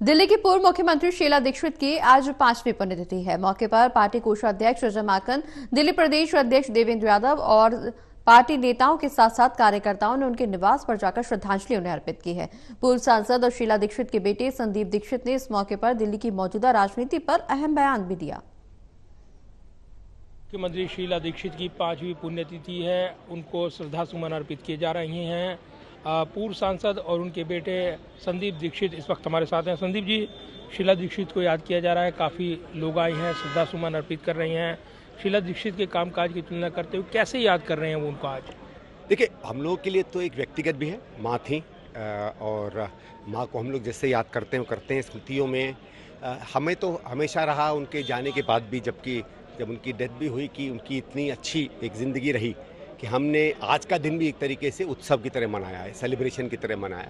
दिल्ली की पूर्व मुख्यमंत्री शीला दीक्षित की आज 5वीं पुण्यतिथि है। मौके पर पार्टी कोषाध्यक्ष अजय माकन, दिल्ली प्रदेश अध्यक्ष देवेंद्र यादव और पार्टी नेताओं के साथ साथ कार्यकर्ताओं ने उनके निवास पर जाकर श्रद्धांजलि उन्हें अर्पित की है। पूर्व सांसद और शीला दीक्षित के बेटे संदीप दीक्षित ने इस मौके पर दिल्ली की मौजूदा राजनीति पर अहम बयान भी दिया। मुख्यमंत्री शीला दीक्षित की 5वीं पुण्यतिथि है, उनको श्रद्धासुमन अर्पित किए जा रही हैं। पूर्व सांसद और उनके बेटे संदीप दीक्षित इस वक्त हमारे साथ हैं। संदीप जी, शीला दीक्षित को याद किया जा रहा है, काफ़ी लोग आए हैं, श्रद्धासुमन अर्पित कर रही हैं। शीला दीक्षित के कामकाज की तुलना करते हुए कैसे याद कर रहे हैं वो उनको आज? देखिए, हम लोगों के लिए तो एक व्यक्तिगत भी है, माँ थी और माँ को हम लोग जैसे याद करते हैं स्मृतियों में। हमें तो हमेशा रहा उनके जाने के बाद भी, जब उनकी डेथ भी हुई, कि उनकी इतनी अच्छी एक ज़िंदगी रही कि हमने आज का दिन भी एक तरीके से उत्सव की तरह मनाया है, सेलिब्रेशन की तरह मनाया,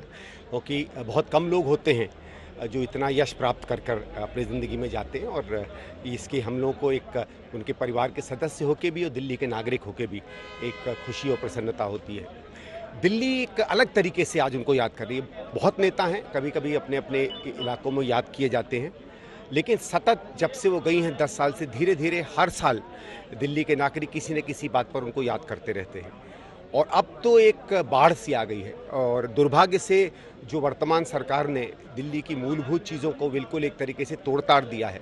क्योंकि बहुत कम लोग होते हैं जो इतना यश प्राप्त कर अपनी ज़िंदगी में जाते हैं। और इसकी हम लोगों को एक उनके परिवार के सदस्य होके भी और दिल्ली के नागरिक होके भी एक खुशी और प्रसन्नता होती है। दिल्ली एक अलग तरीके से आज उनको याद कर रही है। बहुत नेता हैं, कभी कभी अपने अपने इलाकों में याद किए जाते हैं, लेकिन सतत जब से वो गई हैं 10 साल से, धीरे धीरे हर साल दिल्ली के नागरिक किसी न किसी बात पर उनको याद करते रहते हैं। और अब तो एक बाढ़ सी आ गई है और दुर्भाग्य से जो वर्तमान सरकार ने दिल्ली की मूलभूत चीज़ों को बिल्कुल एक तरीके से तोड़-ताड़ दिया है।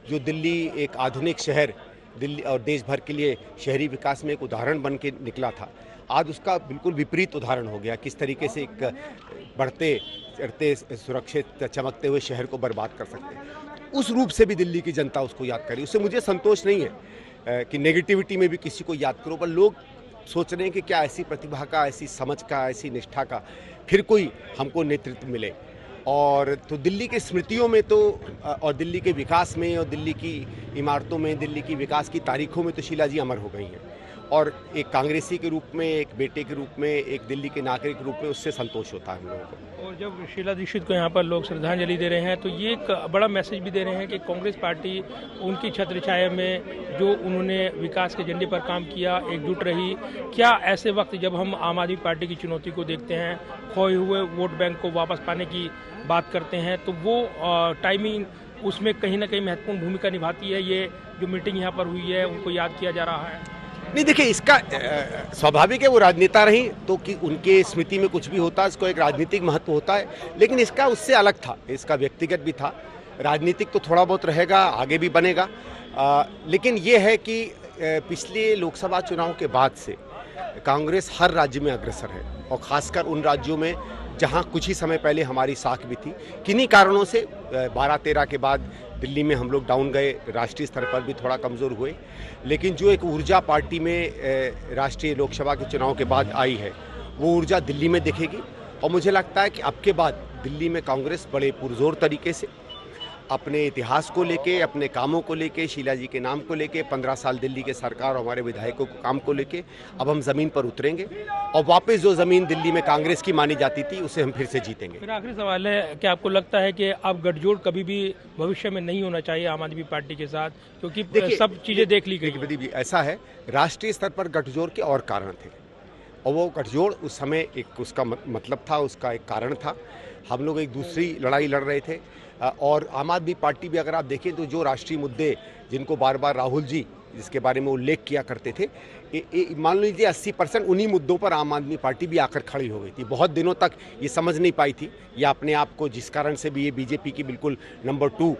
जो दिल्ली एक आधुनिक शहर, दिल्ली और देश भर के लिए शहरी विकास में एक उदाहरण बन के निकला था, आज उसका बिल्कुल विपरीत उदाहरण हो गया। किस तरीके से एक बढ़ते चढ़ते सुरक्षित चमकते हुए शहर को बर्बाद कर सकते हैं, उस रूप से भी दिल्ली की जनता उसको याद करी। उससे मुझे संतोष नहीं है कि नेगेटिविटी में भी किसी को याद करो, पर लोग सोच रहे हैं कि क्या ऐसी प्रतिभा का, ऐसी समझ का, ऐसी निष्ठा का फिर कोई हमको नेतृत्व मिले। और तो दिल्ली की स्मृतियों में तो और दिल्ली के विकास में और दिल्ली की इमारतों में, दिल्ली की विकास की तारीखों में तो शीला जी अमर हो गई हैं। और एक कांग्रेसी के रूप में, एक बेटे के रूप में, एक दिल्ली के नागरिक के रूप में उससे संतोष होता है हम लोगों को। और जब शीला दीक्षित को यहाँ पर लोग श्रद्धांजलि दे रहे हैं तो ये एक बड़ा मैसेज भी दे रहे हैं कि कांग्रेस पार्टी उनकी छत्र छाया में जो उन्होंने विकास के एजेंडे पर काम किया, एकजुट रही। क्या ऐसे वक्त जब हम आम आदमी पार्टी की चुनौती को देखते हैं, खोए हुए वोट बैंक को वापस पाने की बात करते हैं, तो वो टाइमिंग उसमें कहीं ना कहीं महत्वपूर्ण भूमिका निभाती है? ये जो मीटिंग यहाँ पर हुई है, उनको याद किया जा रहा है? नहीं, देखिए, इसका स्वाभाविक है, वो राजनेता रही तो कि उनके स्मृति में कुछ भी होता है, इसको एक राजनीतिक महत्व होता है, लेकिन इसका उससे अलग था, इसका व्यक्तिगत भी था। राजनीतिक तो थोड़ा बहुत रहेगा, आगे भी बनेगा, लेकिन ये है कि पिछले लोकसभा चुनाव के बाद से कांग्रेस हर राज्य में अग्रसर है, और खासकर उन राज्यों में जहां कुछ ही समय पहले हमारी साख भी थी। किन्हीं कारणों से 12-13 के बाद दिल्ली में हम लोग डाउन गए, राष्ट्रीय स्तर पर भी थोड़ा कमज़ोर हुए, लेकिन जो एक ऊर्जा पार्टी में राष्ट्रीय लोकसभा के चुनाव के बाद आई है, वो ऊर्जा दिल्ली में दिखेगी। और मुझे लगता है कि अब के बाद दिल्ली में कांग्रेस बड़े पुरजोर तरीके से अपने इतिहास को लेके, अपने कामों को लेके, शीला जी के नाम को लेके, 15 साल दिल्ली के सरकार और हमारे विधायकों के काम को लेके अब हम ज़मीन पर उतरेंगे और वापस जो ज़मीन दिल्ली में कांग्रेस की मानी जाती थी उसे हम फिर से जीतेंगे। मेरा आखिरी सवाल है, क्या आपको लगता है कि अब गठजोड़ कभी भी भविष्य में नहीं होना चाहिए आम आदमी पार्टी के साथ, क्योंकि सब चीज़ें देख ली गई? ऐसा है, राष्ट्रीय स्तर पर गठजोड़ के और कारण थे, और वो गठजोड़ उस समय एक उसका मतलब था, उसका एक कारण था। हम लोग एक दूसरी लड़ाई लड़ रहे थे, और आम आदमी पार्टी भी अगर आप देखें तो जो राष्ट्रीय मुद्दे जिनको बार बार राहुल जी जिसके बारे में उल्लेख किया करते थे, मान लीजिए 80% उन्हीं मुद्दों पर आम आदमी पार्टी भी आकर खड़ी हो गई थी। बहुत दिनों तक ये समझ नहीं पाई थी या अपने आप को, जिस कारण से भी ये बीजेपी की बिल्कुल नंबर 2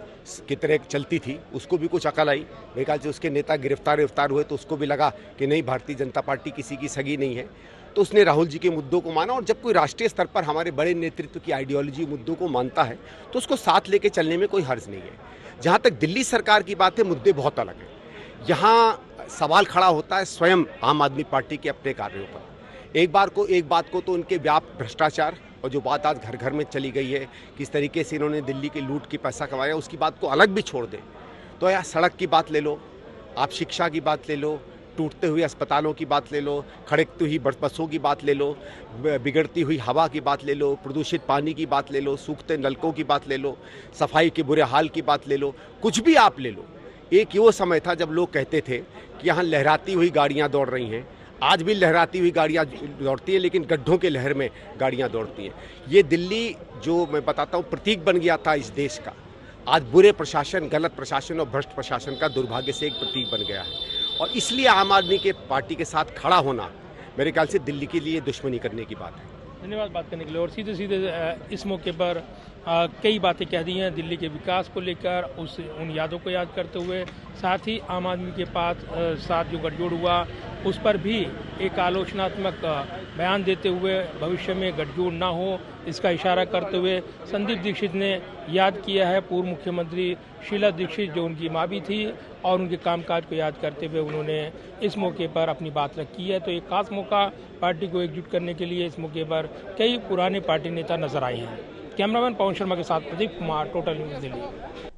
की तरह चलती थी, उसको भी कुछ अकल आई। मेरे ख्याल से उसके नेता गिरफ्तार हुए तो उसको भी लगा कि नहीं, भारतीय जनता पार्टी किसी की सगी नहीं है, तो उसने राहुल जी के मुद्दों को माना। और जब कोई राष्ट्रीय स्तर पर हमारे बड़े नेतृत्व की आइडियोलॉजी मुद्दों को मानता है तो उसको साथ लेके चलने में कोई हर्ज नहीं है। जहाँ तक दिल्ली सरकार की बात है, मुद्दे बहुत अलग हैं। यहाँ सवाल खड़ा होता है स्वयं आम आदमी पार्टी के अपने कार्यों पर। एक बात को तो उनके व्यापक भ्रष्टाचार, और जो बात आज घर घर में चली गई है, किस तरीके से इन्होंने दिल्ली के लूट की पैसा कमाया, उसकी बात को अलग भी छोड़ दें तो यार सड़क की बात ले लो, आप शिक्षा की बात ले लो, टूटते हुए अस्पतालों की बात ले लो, खड़कती हुई बसों की बात ले लो, बिगड़ती हुई हवा की बात ले लो, प्रदूषित पानी की बात ले लो, सूखते नलकों की बात ले लो, सफाई के बुरे हाल की बात ले लो, कुछ भी आप ले लो। एक वो समय था जब लोग कहते थे कि यहाँ लहराती हुई गाड़ियाँ दौड़ रही हैं, आज भी लहराती हुई गाड़ियाँ दौड़ती हैं, लेकिन गड्ढों के लहर में गाड़ियाँ दौड़ती हैं। ये दिल्ली जो मैं बताता हूँ प्रतीक बन गया था इस देश का, आज बुरे प्रशासन, गलत प्रशासन और भ्रष्ट प्रशासन का दुर्भाग्य से एक प्रतीक बन गया है। और इसलिए आम आदमी के पार्टी के साथ खड़ा होना मेरे ख्याल से दिल्ली के लिए दुश्मनी करने की बात है। धन्यवाद बात करने के लिए। और सीधे सीधे इस मौके पर कई बातें कह दी हैं दिल्ली के विकास को लेकर, उन यादों को याद करते हुए, साथ ही आम आदमी के साथ जो गठजोड़ हुआ उस पर भी एक आलोचनात्मक बयान देते हुए भविष्य में गठजोड़ ना हो इसका इशारा करते हुए संदीप दीक्षित ने याद किया है पूर्व मुख्यमंत्री शीला दीक्षित जो उनकी माँ भी थी, और उनके कामकाज को याद करते हुए उन्होंने इस मौके पर अपनी बात रखी है। तो एक खास मौका पार्टी को एकजुट करने के लिए इस मौके पर कई पुराने पार्टी नेता नजर आए हैं। कैमरामैन पवन शर्मा के साथ प्रदीप कुमार, टोटल न्यूज़ दिल्ली।